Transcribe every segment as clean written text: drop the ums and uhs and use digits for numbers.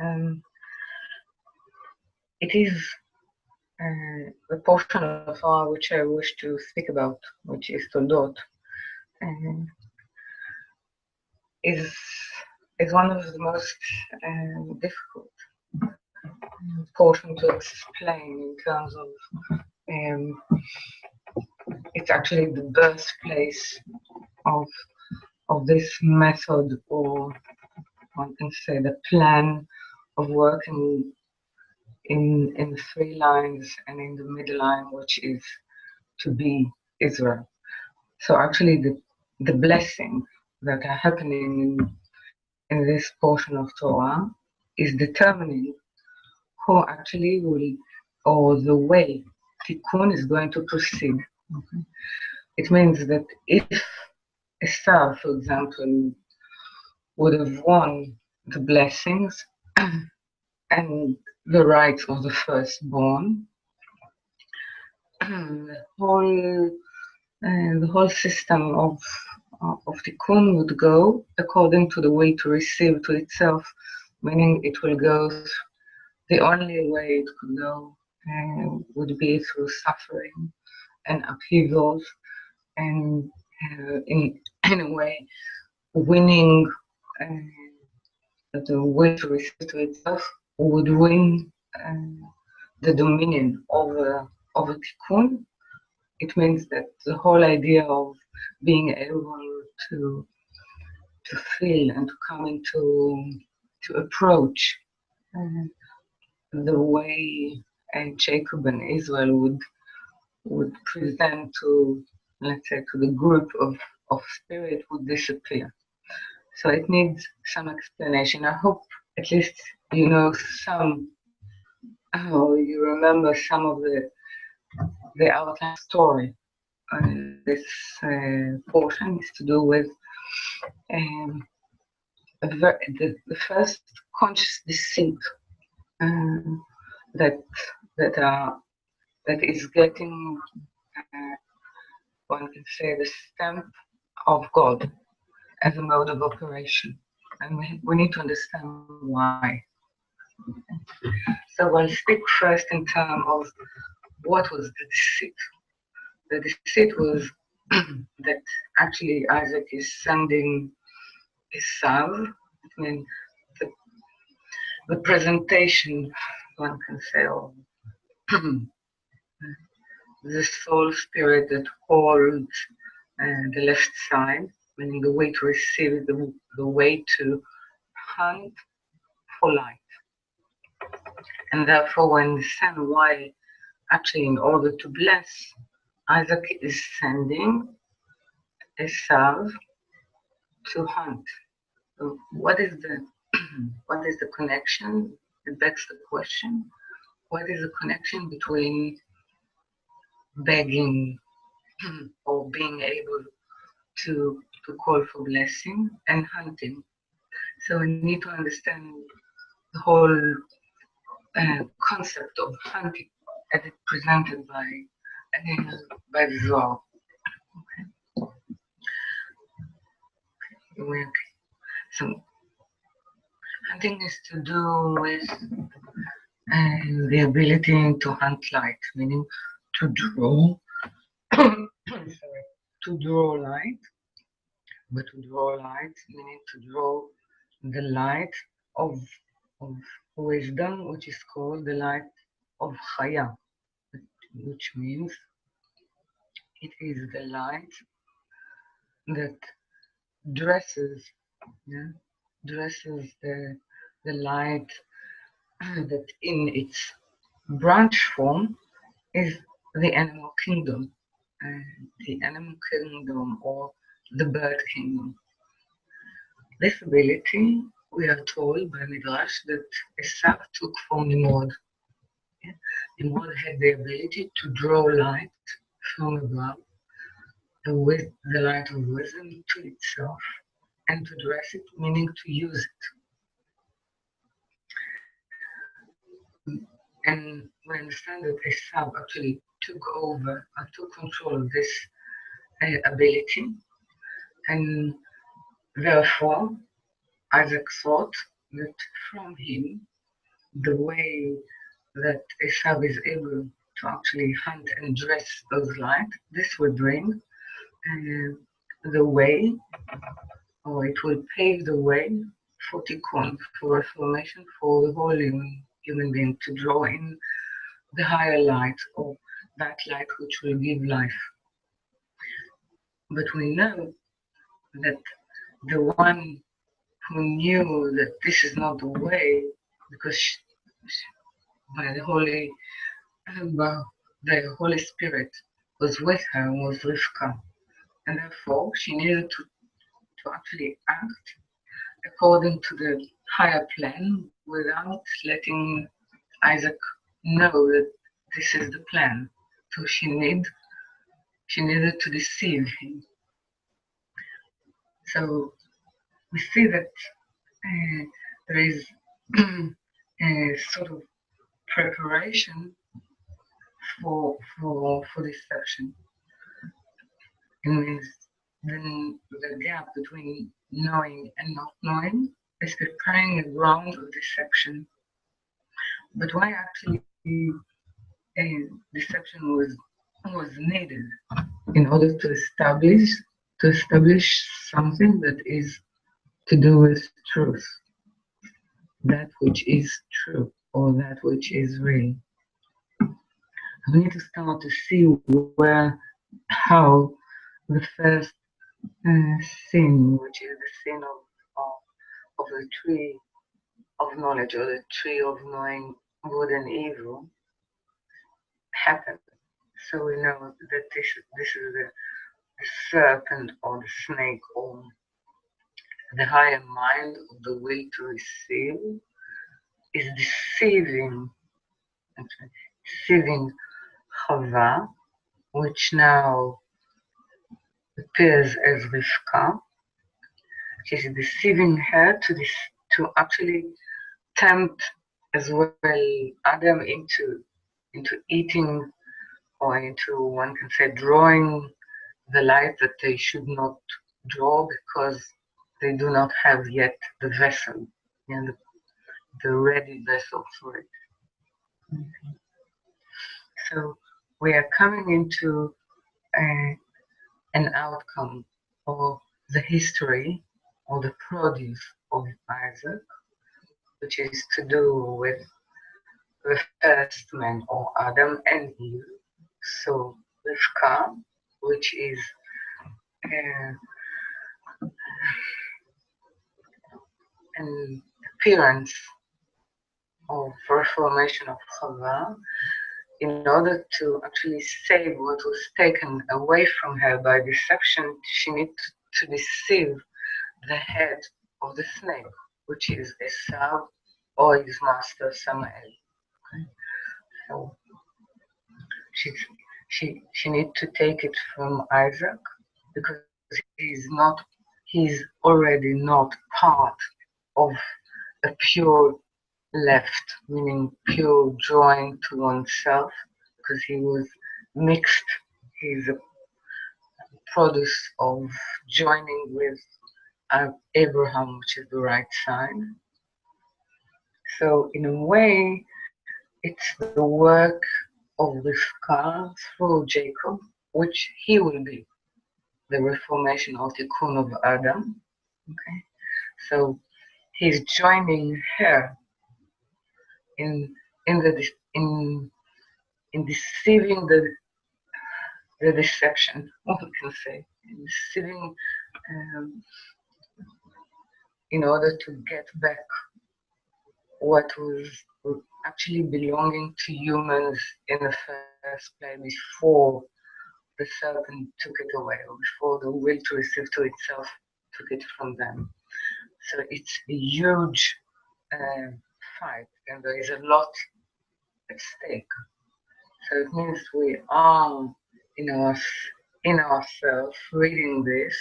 Um, it is the portion of Torah which I wish to speak about, which is Toldot, is one of the most difficult portion to explain in terms of it's actually the birthplace of this method, or one can say the plan of working in 3 lines and in the middle line, which is to be Israel. So actually the blessings that are happening in this portion of Torah is determining who actually will, or the way Tikkun is going to proceed. Okay. It means that if Esau, for example, would have won the blessings and the rights of the firstborn, the whole system of Tikkun would go according to the will to receive to itself, meaning it will go. The only way it could go would be through suffering and upheavals, and in a way, winning the will to receive to itself would win the dominion over Tikkun. It means that the whole idea of being able to feel and to come into to approach the way Jacob and Israel would present to, let's say, to the group of spirit would disappear. So it needs some explanation. I hope at least you know some, you remember some of the outline story. This portion is to do with the first conscious deceit that is getting, one can say, the stamp of God as a mode of operation, and we need to understand why. So I'll speak first in terms of what was the deceit. The deceit was that actually Isaac is sending Esau. I mean, the presentation, one can say, of the soul spirit that holds the left side, meaning the way to receive, the way to hunt for light. And therefore, when the son, why actually in order to bless, Isaac is sending Esau to hunt. So what is the connection? It begs the question: what is the connection between begging or being able to call for blessing and hunting? So we need to understand the whole concept of hunting as it's presented by the Zohar. Okay. So hunting is to do with the ability to hunt light, meaning to draw, to draw light, but to draw light meaning to draw the light of wisdom, which is called the light of Chaya, which means it is the light that dresses the light that in its branch form is the animal kingdom, or the bird kingdom. This ability, we are told by Midrash, that Esau took from Nimrod. Nimrod had the ability to draw light from above, with the light of wisdom to itself, and to dress it, meaning to use it. And we understand that Esau actually took over, took control of this ability, and therefore Isaac thought that from him, the way that Esav is able to actually hunt and dress those lights, this will bring the way, or it will pave the way for tikkun, for reformation, for the whole human being to draw in the higher light, or that light which will give life. But we know that the one who knew that this is not the way, because by the Holy Spirit was with her, was Rivka, and therefore she needed to actually act according to the higher plan without letting Isaac know that this is the plan. So she needed to deceive him. So we see that there is a sort of preparation for deception. It means the gap between knowing and not knowing is preparing a ground of deception. But why actually deception was needed in order to establish something that is to do with truth, that which is true or that which is real. We need to start to see how the first sin, which is the sin of the tree of knowledge, or the tree of knowing good and evil, happened. So we know that this is the serpent or the snake or the higher mind of the will to receive is deceiving Chava, which now appears as Rivka. She's deceiving her to actually tempt as well Adam into eating, or into, one can say, drawing the light that they should not draw because they do not have yet the vessel and the ready vessel for it. Okay. So we are coming into an outcome of the history or the produce of Isaac, which is to do with the first man, or Adam and Eve. So Rivka, which is an appearance of reformation of Chava, in order to actually save what was taken away from her by deception, she needs to deceive the head of the snake, which is Esav or his master Samael. Okay? So she needs to take it from Isaac because he's already not part of a pure left, meaning pure drawing to oneself, because he was mixed. He's a produce of joining with Abraham, which is the right side. So in a way, it's the work of Rivka through Jacob, which he will be the reformation or tikkun of Adam. Okay, so he's joining her in deceiving the deception, what we can say, in deceiving in order to get back what was actually belonging to humans in the first place before the serpent took it away, or before the will to receive to itself took it from them. So it's a huge fight, and there is a lot at stake. So it means we are in ourselves reading this,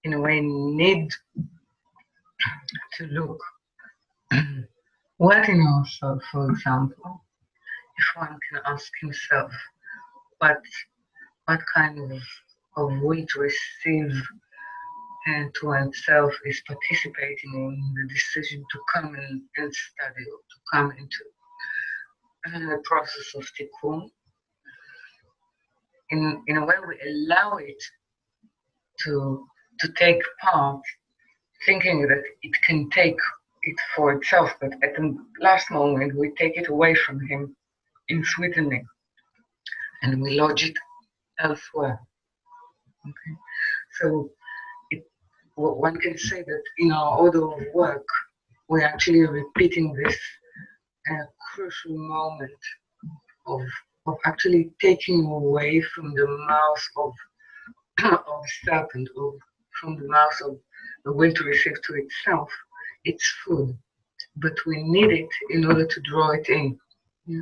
in a way, need to look what in ourselves, for example, if one can ask himself what kind of will to receive and to oneself is participating in the decision to come and study, or to come into the process of tikkun. In a way, we allow it to take part, thinking that it can take it for itself, but at the last moment we take it away from him in sweetening, and we lodge it elsewhere. Okay, so one can say that in our order of work, we're actually repeating this crucial moment of actually taking away from the mouth of the serpent, or from the mouth of the will to receive to itself its food, but we need it in order to draw it in. Yeah.